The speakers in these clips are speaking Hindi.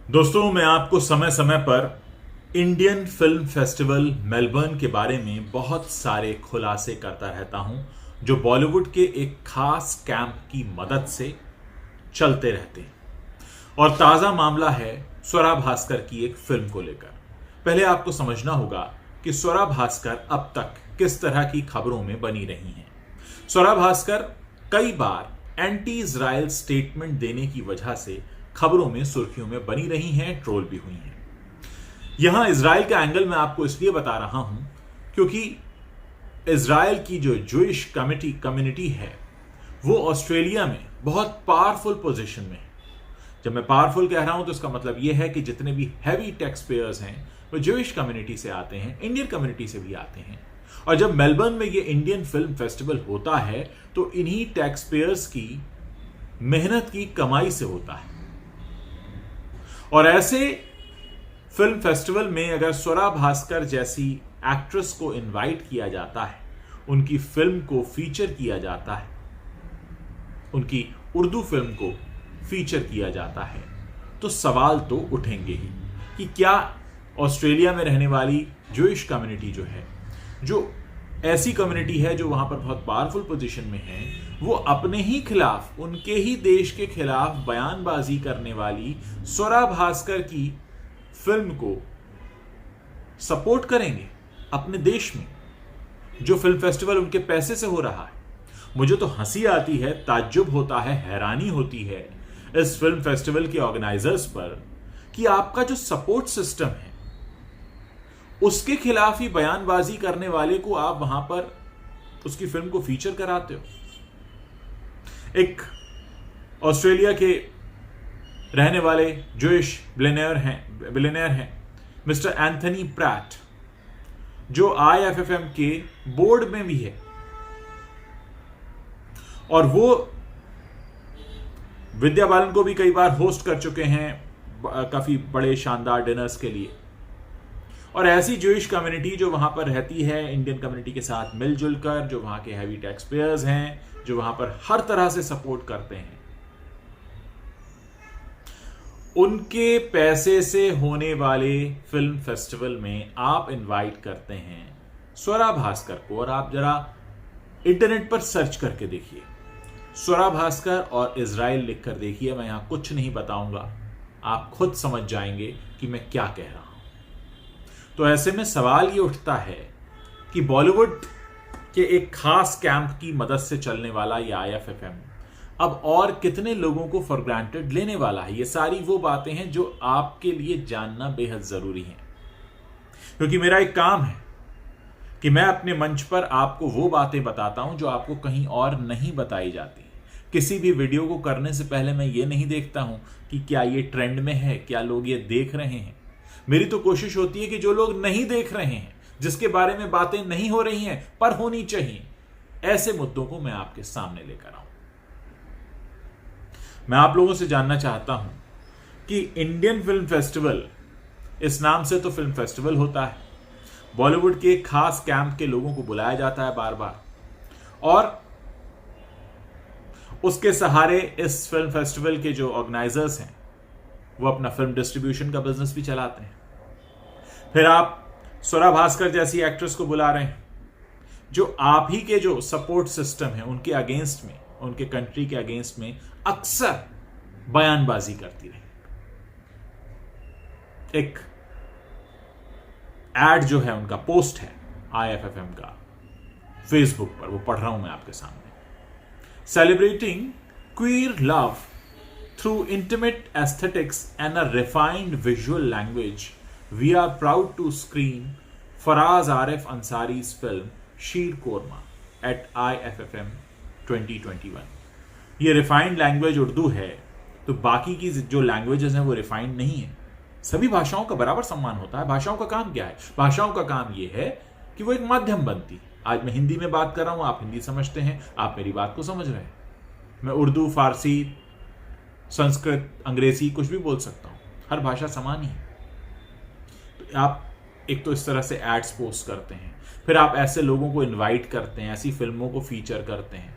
दोस्तों, मैं आपको समय समय पर इंडियन फिल्म फेस्टिवल मेलबर्न के बारे में बहुत सारे खुलासे करता रहता हूं, जो बॉलीवुड के एक खास कैंप की मदद से चलते रहते हैं। और ताजा मामला है स्वरा भास्कर की एक फिल्म को लेकर। पहले आपको समझना होगा कि स्वरा भास्कर अब तक किस तरह की खबरों में बनी रही हैं। स्वरा भास्कर कई बार एंटी इजराइल स्टेटमेंट देने की वजह से खबरों में सुर्खियों में बनी रही हैं, ट्रोल भी हुई हैं। यहां इजराइल का एंगल मैं आपको इसलिए बता रहा हूं क्योंकि इजराइल की जो जूइश कम्युनिटी है वो ऑस्ट्रेलिया में बहुत पावरफुल पोजीशन में है। जब मैं पावरफुल कह रहा हूं तो इसका मतलब यह है कि जितने भी हैवी टैक्स पेयर्स हैं वो जूइश कम्युनिटी से आते हैं, इंडियन कम्युनिटी से भी आते हैं। और जब मेलबर्न में ये इंडियन फिल्म फेस्टिवल होता है तो इन्हीं टैक्स पेयर्स की मेहनत की कमाई से होता है। और ऐसे फिल्म फेस्टिवल में अगर स्वरा भास्कर जैसी एक्ट्रेस को इनवाइट किया जाता है, उनकी फिल्म को फीचर किया जाता है, उनकी उर्दू फिल्म को फीचर किया जाता है, तो सवाल तो उठेंगे ही कि क्या ऑस्ट्रेलिया में रहने वाली जूइश कम्युनिटी जो है, जो ऐसी कम्युनिटी है जो वहां पर बहुत पावरफुल पोजीशन में है, वो अपने ही खिलाफ, उनके ही देश के खिलाफ बयानबाजी करने वाली स्वरा भास्कर की फिल्म को सपोर्ट करेंगे अपने देश में, जो फिल्म फेस्टिवल उनके पैसे से हो रहा है। मुझे तो हंसी आती है, ताज्जुब होता है, हैरानी होती है इस फिल्म फेस्टिवल के ऑर्गेनाइजर्स पर कि आपका जो सपोर्ट सिस्टम है उसके खिलाफ ही बयानबाजी करने वाले को आप वहां पर उसकी फिल्म को फीचर कराते हो। एक ऑस्ट्रेलिया के रहने वाले जूइश बिलियनेयर हैं मिस्टर एंथनी प्रैट, जो IFFM के बोर्ड में भी है, और वो विद्या बालन को भी कई बार होस्ट कर चुके हैं काफी बड़े शानदार डिनर्स के लिए। और ऐसी जूइश कम्युनिटी जो वहां पर रहती है इंडियन कम्युनिटी के साथ मिलजुल कर, जो वहां के हैवी टैक्स पेयर्स हैं, जो वहां पर हर तरह से सपोर्ट करते हैं, उनके पैसे से होने वाले फिल्म फेस्टिवल में आप इनवाइट करते हैं स्वरा भास्कर को। और आप जरा इंटरनेट पर सर्च करके देखिए, स्वरा भास्कर और इजराइल लिखकर देखिए। मैं यहां कुछ नहीं बताऊंगा, आप खुद समझ जाएंगे कि मैं क्या कह रहा हूं। तो ऐसे में सवाल ये उठता है कि बॉलीवुड के एक खास कैंप की मदद से चलने वाला ये IFFM अब और कितने लोगों को फॉर ग्रांटेड लेने वाला है। ये सारी वो बातें हैं जो आपके लिए जानना बेहद जरूरी है, क्योंकि मेरा एक काम है कि मैं अपने मंच पर आपको वो बातें बताता हूं जो आपको कहीं और नहीं बताई जाती। किसी भी वीडियो को करने से पहले मैं ये नहीं देखता हूं कि क्या ये ट्रेंड में है, क्या लोग ये देख रहे हैं। मेरी तो कोशिश होती है कि जो लोग नहीं देख रहे हैं, जिसके बारे में बातें नहीं हो रही हैं पर होनी चाहिए, ऐसे मुद्दों को मैं आपके सामने लेकर आऊं। मैं आप लोगों से जानना चाहता हूं कि इंडियन फिल्म फेस्टिवल, इस नाम से तो फिल्म फेस्टिवल होता है, बॉलीवुड के खास कैंप के लोगों को बुलाया जाता है बार बार, और उसके सहारे इस फिल्म फेस्टिवल के जो ऑर्गेनाइजर्स हैं वो अपना फिल्म डिस्ट्रीब्यूशन का बिजनेस भी चलाते हैं। फिर आप स्वरा भास्कर जैसी एक्ट्रेस को बुला रहे हैं जो आप ही के जो सपोर्ट सिस्टम है उनके अगेंस्ट में, उनके कंट्री के अगेंस्ट में अक्सर बयानबाजी करती रही। एक एड जो है, उनका पोस्ट है IFFM का फेसबुक पर, वो पढ़ रहा हूं मैं आपके सामने। Celebrating queer love through intimate aesthetics and a refined visual language, we are proud to screen Faraz Arif Ansari's film Sheer Korma at IFFM 2021। ये रिफाइंड लैंग्वेज उर्दू है, तो बाकी की जो लैंग्वेजेस हैं वो रिफाइंड नहीं है। सभी भाषाओं का बराबर सम्मान होता है। भाषाओं का काम क्या है? भाषाओं का काम ये है कि वो एक माध्यम बनती है। आज मैं हिंदी में बात कर रहा हूं, आप हिंदी समझते हैं, आप मेरी बात को समझ रहे हैं। मैं उर्दू, फारसी, संस्कृत, अंग्रेजी कुछ भी बोल सकता हूं, हर भाषा समान ही है। तो आप एक तो इस तरह से एड्स पोस्ट करते हैं, फिर आप ऐसे लोगों को इनवाइट करते हैं, ऐसी फिल्मों को फीचर करते हैं।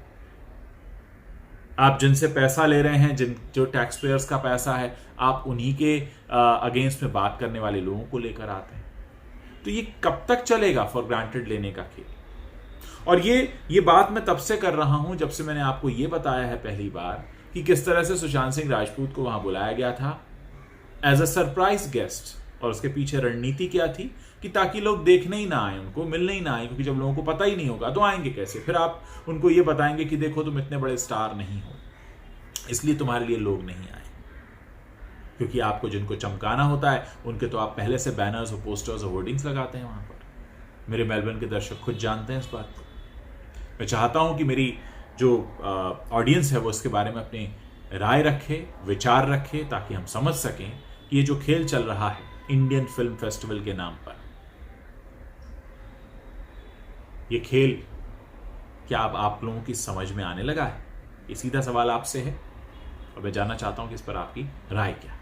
आप जिनसे पैसा ले रहे हैं, जो टैक्स पेयर्स का पैसा है, आप उन्हीं के अगेंस्ट में बात करने वाले लोगों को लेकर आते हैं। तो ये कब तक चलेगा फॉर ग्रांटेड लेने का खेल? और ये बात मैं तब से कर रहा हूं जब से मैंने आपको ये बताया है पहली बार कि किस तरह से सुशांत सिंह राजपूत को वहां बुलाया गया था एज अ सरप्राइज गेस्ट, और उसके पीछे रणनीति क्या थी कि ताकि लोग देखने ही ना आए, उनको मिलने ही ना आए, क्योंकि जब लोगों को पता ही नहीं होगा तो आएंगे कैसे? फिर आप उनको ये बताएंगे कि देखो तुम इतने बड़े स्टार नहीं हो, इसलिए तुम्हारे लिए लोग नहीं आए। क्योंकि आपको जिनको चमकाना होता है उनके तो आप पहले से बैनर्स और पोस्टर्स और होर्डिंग्स लगाते हैं वहां पर। मेरे मेलबर्न के दर्शक खुद जानते हैं इस बात को। मैं चाहता हूं कि मेरी जो ऑडियंस है वो इसके बारे में अपनी राय रखे, विचार रखे, ताकि हम समझ सकें कि ये जो खेल चल रहा है इंडियन फिल्म फेस्टिवल के नाम पर, ये खेल क्या अब आप लोगों की समझ में आने लगा है? ये सीधा सवाल आपसे है और मैं जानना चाहता हूं कि इस पर आपकी राय क्या है।